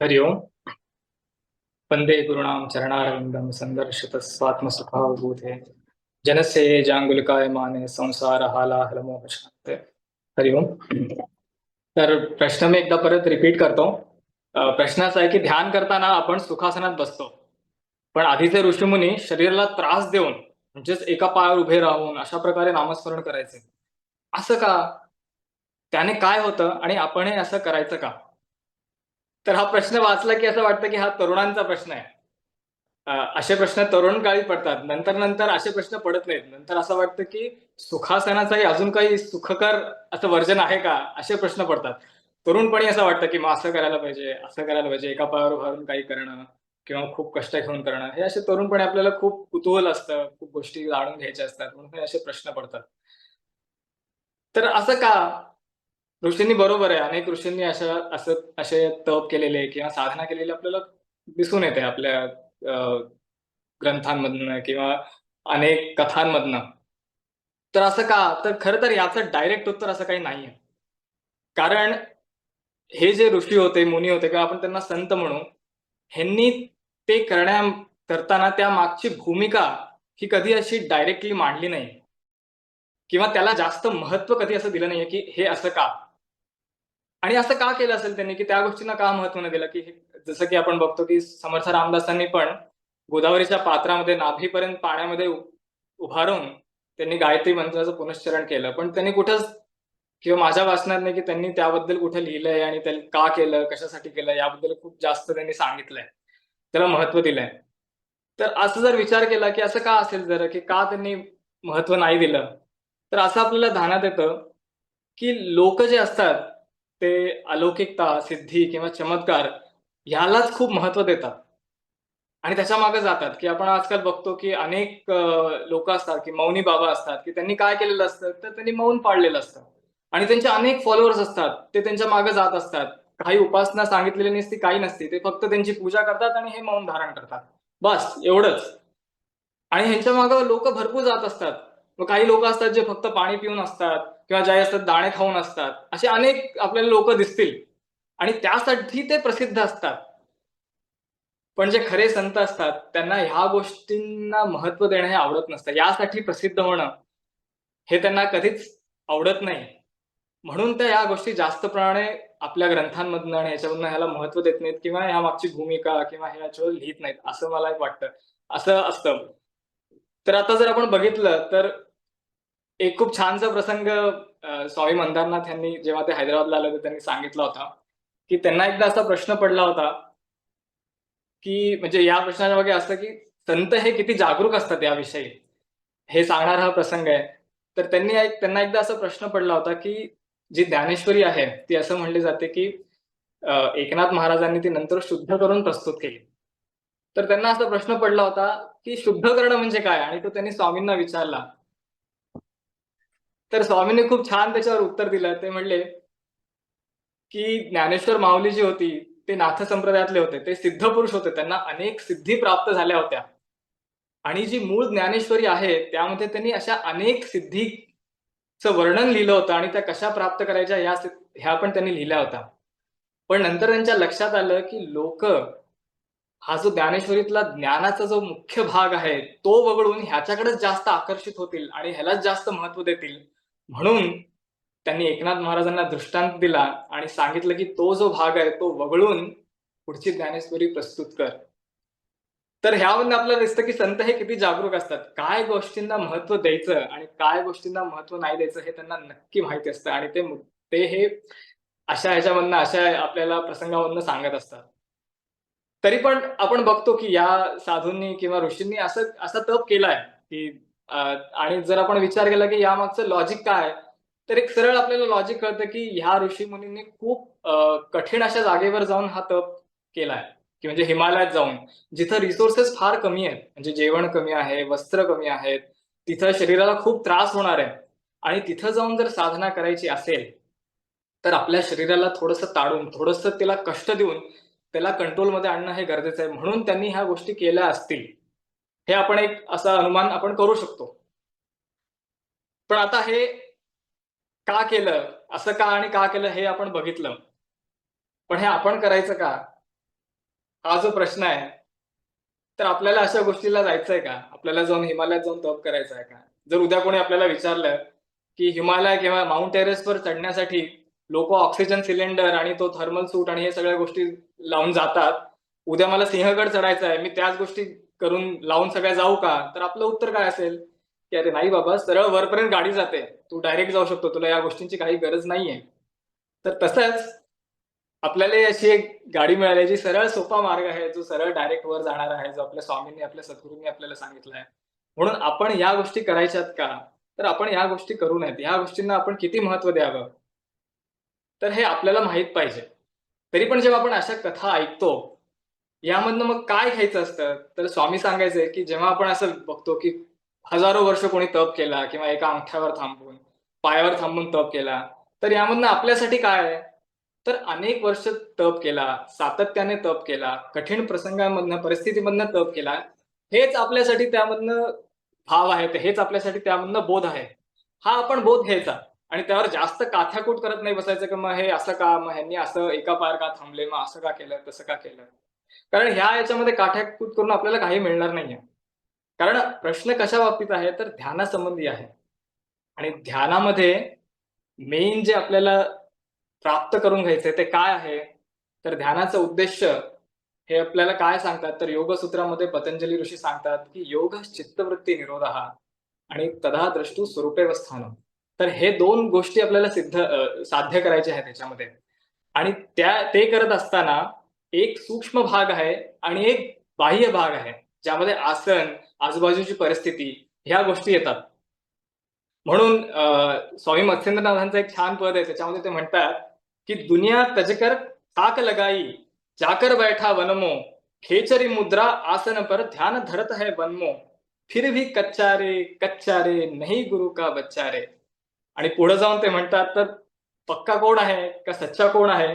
हरि ओम। वंदे गुरुणाम चरणारविंदम संदर्शित स्वात्मसुखावबोधे जनस्य ये जांगुलिकाय माने संसार हालाहलमोह शांते। हरि ओम। तर प्रश्न मी एकदा परत रिपीट करतो. प्रश्न असा आहे की ध्यान करताना आपण सुखासनात बसतो, पण आधीचे ऋषीमुनी शरीराला त्रास देऊन म्हणजेच एका पायावर उभे राहून अशा प्रकारे नामस्मरण करायचे. असं का? त्याने काय होतं आणि आपणही असं करायचं का? तर हा प्रश्न वाचला की असं वाटतं की हा तरुणांचा प्रश्न आहे. असे प्रश्न तरुण काळी पडतात. नंतर असे प्रश्न पडत नाहीत. नंतर असं वाटतं की सुखासनाचंही अजून काही सुखकर असं व्हर्जन आहे का? असे प्रश्न पडतात. तरुणपणी असं वाटतं की मग असं करायला पाहिजे, असं करायला पाहिजे, एका पायावर उभा राहून काही करणं किंवा खूप कष्ट घेऊन करणं. हे असे तरुणपणी आपल्याला खूप कुतूहल असतं, खूप गोष्टी जाणून घ्यायच्या असतात. म्हणून हे असे प्रश्न पडतात. तर असं का? ऋषींनी बरोबर आहे. अनेक ऋषींनी असे तप केलेले किंवा साधना केलेली आपल्याला दिसून येते आपल्या ग्रंथांमधनं किंवा अनेक कथांमधनं. तर असं का? तर खरं तर याचं डायरेक्ट उत्तर असं काही नाहीये. कारण हे जे ऋषी होते, मुनी होते किंवा आपण त्यांना संत म्हणू, ह्यांनी ते करताना त्यामागची भूमिका ही कधी अशी डायरेक्टली मांडली नाही किंवा त्याला जास्त महत्त्व कधी असं दिलं नाहीये, की हे असं का? आणि असं का केलं असेल त्यांनी, की त्या गोष्टींना का महत्त्व नाही दिलं, की जसं की आपण बघतो, की समर्थ रामदासांनी पण गोदावरीच्या पात्रामध्ये नाभीपर्यंत पाण्यामध्ये उभा राहून त्यांनी गायत्री मंत्राचं पुनश्चरण केलं. पण त्यांनी कुठंच किंवा माझ्या वाचनात नाही, की त्यांनी त्याबद्दल कुठे लिहिलंय आणि त्यांनी का केलं, कशासाठी केलं याबद्दल खूप जास्त त्यांनी सांगितलंय. त्याला महत्त्व दिलंय. तर असं जर विचार केला, की असं का असेल जरा, की का त्यांनी महत्त्व नाही दिलं? तर असं आपल्याला ध्यानात येतं, की लोक जे असतात, ते अलौकिकता, सिद्धी किंवा चमत्कार ह्यालाच खूप महत्त्व देतात आणि त्याच्यामागे जातात, की आपण आजकाल बघतो, की अनेक असतात, की मौनी बाबा असतात, की त्यांनी काय केलेलं असतं, तर त्यांनी मौन पाळलेलं असतं आणि त्यांचे अनेक फॉलोअर्स असतात. ते त्यांच्या मागे जात असतात. काही उपासना सांगितलेली नसती, काही नसते. ते फक्त त्यांची पूजा करतात आणि हे मौन धारण करतात. बस एवढंच. आणि ह्यांच्या मागे लोकं भरपूर जात असतात. मग काही लोकं असतात जे फक्त पाणी पिऊन असतात किंवा काही असतात दाणे खाऊन असतात. असे अनेक आपल्याला लोकं दिसतील आणि त्यासाठी ते प्रसिद्ध असतात. पण जे खरे संत असतात, त्यांना ह्या गोष्टींना महत्त्व देणं हे आवडत नसतं. यासाठी प्रसिद्ध होणं, हे त्यांना कधीच आवडत नाही. म्हणून त्या ह्या गोष्टी जास्त प्रमाणे आपल्या ग्रंथांमधनं आणि ह्याच्यामधनं ह्याला महत्त्व देत नाहीत किंवा ह्यामागची भूमिका किंवा ह्याच्यावर लिहीत नाहीत, असं मला एक वाटतं. असं असतं. तर आता जर आपण बघितलं तर एक खूप छानसा प्रसंग स्वामी मंदारनाथ यांनी जेव्हा ते हैदराबादला आले होते त्यांनी सांगितला होता, की त्यांना एकदा असा प्रश्न पडला होता, की म्हणजे या प्रश्नाच्या मागे असतं, की संत हे किती जागरूक असतात याविषयी, हे सांगणारा हा प्रसंग आहे. तर त्यांना एकदा असा प्रश्न पडला होता, की जी ज्ञानेश्वरी आहे, ती असं म्हटली जाते, की एकनाथ महाराजांनी ती नंतर शुद्ध करून प्रस्तुत केली. तर त्यांना असा प्रश्न पडला होता, की शुद्ध करणं म्हणजे काय? आणि तो त्यांनी स्वामींना विचारला. तर स्वामींनी खूप छान त्याच्यावर उत्तर दिलं. ते म्हणले, की ज्ञानेश्वर माऊली जी होती, ते नाथ संप्रदायातले होते. ते सिद्ध पुरुष होते. त्यांना अनेक सिद्धी प्राप्त झाल्या होत्या. आणि जी मूळ ज्ञानेश्वरी आहे, त्यामध्ये त्यांनी अशा अनेक सिद्धीचं वर्णन लिहिलं होतं आणि त्या कशा प्राप्त करायच्या ह्या पण त्यांनी लिहिल्या होत्या. पण नंतर त्यांच्या लक्षात आलं, की हा जो ज्ञानेश्वरीतला ज्ञानाचा जो मुख्य भाग आहे, तो वगळून ह्याच्याकडेच जास्त आकर्षित होतील आणि ह्यालाच जास्त महत्त्व देतील. म्हणून त्यांनी एकनाथ महाराजांना दृष्टांत दिला आणि सांगितलं, की तो जो भाग आहे, तो वगळून पुढची ज्ञानेश्वरी प्रस्तुत कर. तर ह्यावरून आपल्याला दिसतं, की संत हे किती जागरूक असतात. काय गोष्टींना महत्त्व द्यायचं आणि काय गोष्टींना महत्त्व नाही द्यायचं हे त्यांना नक्की माहिती असतं आणि ते हे अशा ह्याच्यामधनं, अशा आपल्याला प्रसंगामधनं सांगत असतात. तरी पण आपण बघतो, की या साधूंनी किंवा ऋषींनी असा तप केलाय, की आणि जर आपण विचार केला, की यामागचं लॉजिक काय आहे? तर एक सरळ आपल्याला लॉजिक कळतं, की ह्या ऋषीमुनींनी खूप कठीण अशा जागेवर जाऊन हा तप केलाय, की म्हणजे हिमालयात जाऊन. जिथं रिसोर्सेस फार कमी आहेत. म्हणजे जेवण कमी आहे, वस्त्र कमी आहेत. तिथं शरीराला खूप त्रास होणार आहे आणि तिथं जाऊन जर साधना करायची असेल, तर आपल्या शरीराला थोडंसं ताडून, थोडंसं त्याला कष्ट देऊन, त्याला कंट्रोलमध्ये आणणं हे गरजेचं आहे. म्हणून त्यांनी ह्या गोष्टी केल्या असतील. हे आपण एक असा अनुमान आपण करू शकतो. पण आता हे का केलं? असं का आणि का केलं हे आपण बघितलं. पण हे आपण करायचं का? हा जो प्रश्न आहे, तर आपल्याला अशा गोष्टीला जायचंय का? आपल्याला जाऊन हिमालयात जाऊन तप करायचं आहे का? जर उद्या कोणी आपल्याला विचारलं, की हिमालय किंवा माउंट एव्हरेस्टवर चढण्यासाठी लोकं ऑक्सिजन सिलेंडर आणि तो थर्मल सूट आणि हे सगळ्या गोष्टी लावून जातात. उद्या मला सिंहगड चढायचा आहे, मी त्याच गोष्टी करून लावून सगळ्या जाऊ का? तर आपलं उत्तर काय असेल, की "अरे नाही बाबा, सरळ वरपर्यंत गाडी जाते. तू डायरेक्ट जाऊ शकतो. तुला या गोष्टींची काही गरज नाहीये." तर तसंच आपल्याला अशी एक गाडी मिळाली जी सरळ सोपा मार्ग आहे, जो सरळ डायरेक्ट वर जाणारा आहे, जो आपल्या स्वामींनी, आपल्या सद्गुरूंनी आपल्याला सांगितलाय. म्हणून आपण या गोष्टी करायच्यात का? तर आपण ह्या गोष्टी करू नयेत. ह्या गोष्टींना आपण किती महत्त्व द्यावं, तर हे आपल्याला माहीत पाहिजे. तरी पण जेव्हा आपण अशा कथा ऐकतो, यामधनं मग काय घ्यायचं असतं? तर स्वामी सांगायचे, की जेव्हा आपण असं बघतो, की हजारो वर्ष कोणी तप केला किंवा एका अंगठ्यावर थांबून, पायावर थांबून तप केला, तर यामधनं आपल्यासाठी काय आहे? तर अनेक वर्ष तप केला, सातत्याने तप केला, कठीण प्रसंगामधनं, परिस्थितीमधनं तप केला. हेच आपल्यासाठी त्यामधनं भाव आहेत, हेच आपल्यासाठी त्यामधनं बोध आहे. हा आपण बोध घ्यायचा आणि त्यावर जास्त काथ्याकूट करत नाही बसायचं, की मग हे असं का? मग ह्यांनी असं एका पायावर का थांबले? मग असं का केलं? तसं का केलं? कारण ह्या याच्यामध्ये काठ्याकूट करून आपल्याला काही मिळणार नाहीये. कारण प्रश्न कशा बाबतीत आहे, तर ध्यानासंबंधी आहे आणि ध्यानामध्ये मेन जे आपल्याला प्राप्त करून घ्यायचंय ते काय आहे? तर ध्यानाचं उद्देश्य हे आपल्याला काय सांगतात, तर योगसूत्रामध्ये पतंजली ऋषी सांगतात, की योग चित्तवृत्ती निरोधः आणि तदा द्रष्टू स्वरूपेव स्थानम. तर हे 2 गोष्टी आपल्याला साध्य करायच्या आहेत त्याच्यामध्ये. आणि ते करत असताना एक सूक्ष्म भाग आहे आणि एक बाह्य भाग आहे. ज्यामध्ये आसन, आजूबाजूची परिस्थिती ह्या गोष्टी येतात. म्हणून स्वामी मत्स्येंद्रनाथांचं एक छान पद आहे. त्याच्यामध्ये ते म्हणतात, की "दुनिया तजकर ताक लगाई, जाकर बैठा वनमो, खेचरी मुद्रा आसन पर ध्यान धरत है वनमो, फिर भी कच्चा रे, नहीं गुरु का बच्चा रे." आणि पुढे जाऊन ते म्हणतात, तर पक्का कोण आहे का सच्चा कोण आहे?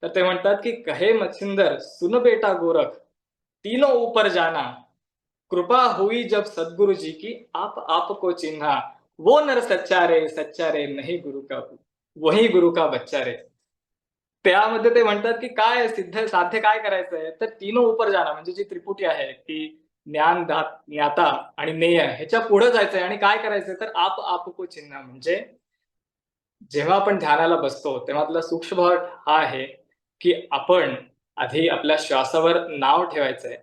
तर ते म्हणतात, की "कहे मच्छिंदर सुन बेटा गोरख, तीनों ऊपर जाना, कृपा हुई जब सद्गुरु जी की आप आपको चिन्हा, वो नर सच्चा रे नहीं गुरु का वही गुरु का बच्चा रे." त्यामध्ये ते म्हणतात, की काय साध्य काय करायचंय? तर तीनो ऊपर जाणं म्हणजे जी त्रिपुटी आहे, की ज्ञान, ज्ञाता आणि ज्ञेय ह्याच्या पुढे जायचंय आणि काय करायचंय? तर आप आपको चिन्हा म्हणजे जेव्हा आपण ध्यानाला बसतो, तेव्हातला सूक्ष्म भाग हा आहे, की आपण आधी आपल्या श्वासावर नाव ठेवायचंय.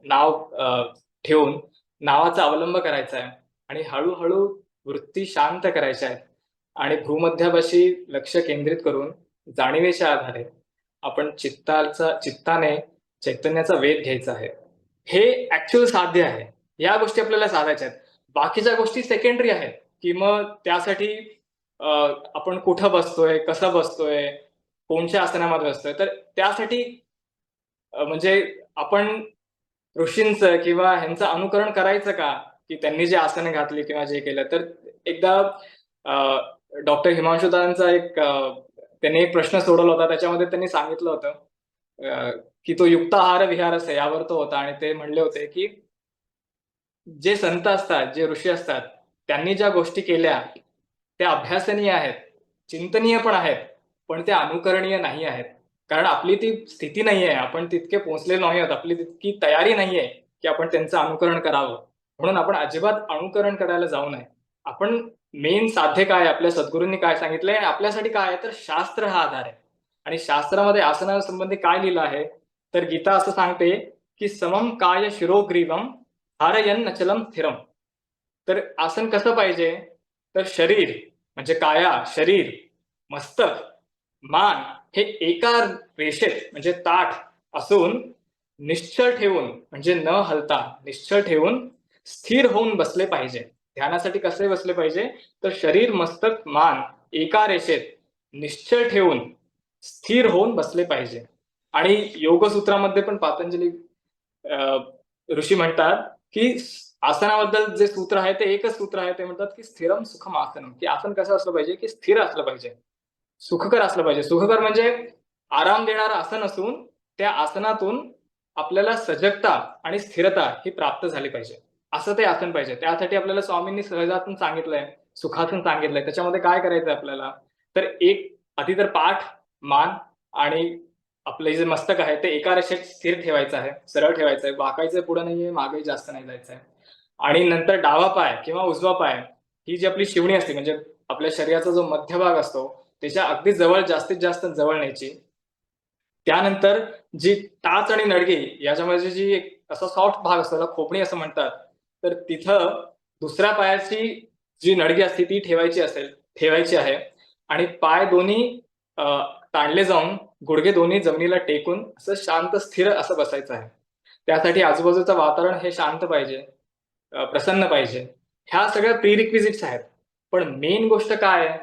ठेवून नावाचा अवलंब करायचा आहे आणि हळू-हळू वृत्ती शांत करायच्या आहेत आणि भूमध्यापाशी लक्ष केंद्रित करून जाणिवेच्या आधारे आपण चित्ताने चैतन्याचा वेध घ्यायचा आहे. हे ॲक्चुअल साध्य आहे. या गोष्टी आपल्याला साधायच्या आहेत. बाकीच्या गोष्टी सेकंडरी आहेत, की मग त्यासाठी अ, आपण कुठं बसतोय, कसं बसतोय, कोणत्या आसनामध्ये बसतोय. तर त्यासाठी म्हणजे आपण ऋषींचं किंवा ह्यांचं अनुकरण करायचं का? की त्यांनी जे आसनं घातली किंवा जे केलं. तर एकदा डॉक्टर हिमांशू दादांचा त्यांनी एक प्रश्न सोडवला होता. त्याच्यामध्ये त्यांनी सांगितलं होतं अ, की तो युक्ताहार विहारस्य यावर तो होता आणि ते म्हणले होते, की जे संत असतात, जे ऋषी असतात, त्यांनी ज्या गोष्टी केल्या, त्या अभ्यासनीय आहेत, चिंतनीय पण आहेत, पण त्या अनुकरणीय नाही आहेत. कारण आपली ती स्थिती नाहीये. आपण तितके पोहोचलेलो नाही आहोत. आपली तितकी तयारी नाहीये, की आपण त्यांचं अनुकरण करावं. म्हणून आपण अजिबात अनुकरण करायला जाऊ नये. आपण मेन साध्य काय आहे, आपल्या सद्गुरूंनी काय सांगितलंय आणि आपल्यासाठी काय आहे, तर शास्त्र हा आधार आहे. आणि शास्त्रामध्ये आसनासंबंधी काय लिहिलं आहे, तर गीता असं सांगते, की "समं काय शिरोग्रीवम धारयन् अचलं स्थिरम." तर आसन कसं पाहिजे? तर शरीर म्हणजे काया, शरीर, मस्तक, मान हे एका रेषेत म्हणजे ताठ असून निश्चळ ठेवून म्हणजे न हलता निश्चळ ठेवून स्थिर होऊन बसले पाहिजे. ध्यानासाठी कसे बसले पाहिजे? तर शरीर, मस्तक, मान एका रेषेत निश्चळ ठेवून स्थिर होऊन बसले पाहिजे. आणि योगसूत्रामध्ये पण पातंजली अ, ऋषी म्हणतात, की आसनाबद्दल जे सूत्र आहे ते एकच सूत्र आहे. ते म्हणतात, की स्थिरम सुखम आसनम, की आसन कसं असलं पाहिजे, की स्थिर असलं पाहिजे. सुखकर असलं पाहिजे. सुखकर म्हणजे आराम देणारं आसन असून त्या आसनातून आपल्याला सजगता आणि स्थिरता ही प्राप्त झाली पाहिजे. असं ते आसन पाहिजे. त्यासाठी आपल्याला स्वामींनी सहजासन सांगितलंय, सुखासन सांगितलंय. त्याच्यामध्ये काय करायचंय आपल्याला? तर एक आधी तर पाठ, मान आणि आपलं जे मस्तक आहे ते एका रेषेत स्थिर ठेवायचं आहे, सरळ ठेवायचं आहे, वाकायचं पुढे नाहीये, मागेही जास्त नाही जायचं आहे. आणि नंतर डावा पाय किंवा उजवा पाय ही जी आपली शिवणी असते म्हणजे आपल्या शरीराचा जो मध्यभाग असतो, त्याच्या अगदी जवळ जास्तीत जास्त जवळ न्यायची. त्यानंतर जी टाच आणि नडगी याच्यामध्ये जी एक असा सॉफ्ट भाग असतो, त्याला खोपणी असं म्हणतात. तर तिथं दुसऱ्या पायाची जी नडगी असते ती ठेवायची आहे आणि पाय दोन्ही अ, ताणले जाऊन गुडघे दोन्ही जमिनीला टेकून असं शांत स्थिर असं बसायचं आहे. त्यासाठी आजूबाजूचं वातावरण हे शांत पाहिजे, प्रसन्न पाहिजे. ह्या सगळ्या प्री-रिक्विजिट्स आहेत. पण मेन गोष्ट काय आहे?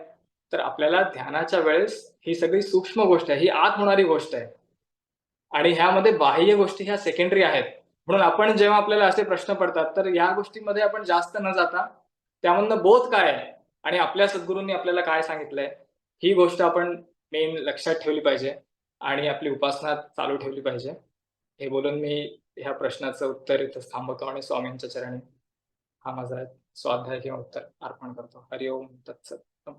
तर आपल्याला ध्यानाच्या वेळेस ही सगळी सूक्ष्म गोष्ट आहे, ही आत होणारी गोष्ट आहे. आणि ह्यामध्ये बाह्य गोष्टी ह्या सेकंडरी आहेत. म्हणून आपण जेव्हा आपल्याला असे प्रश्न पडतात, तर या गोष्टींमध्ये आपण जास्त न जाता त्यामधनं बोध काय आहे आणि आपल्या सद्गुरूंनी आपल्याला काय सांगितलंय, ही गोष्ट आपण मेन लक्षात ठेवली पाहिजे आणि आपली उपासना चालू ठेवली पाहिजे. हे बोलून मी ह्या प्रश्नाचं उत्तर इथंच थांबवतो आणि स्वामींच्या चरणी हा माझा स्वाध्याय किंवा उत्तर अर्पण करतो. हरी ओम तत्सत.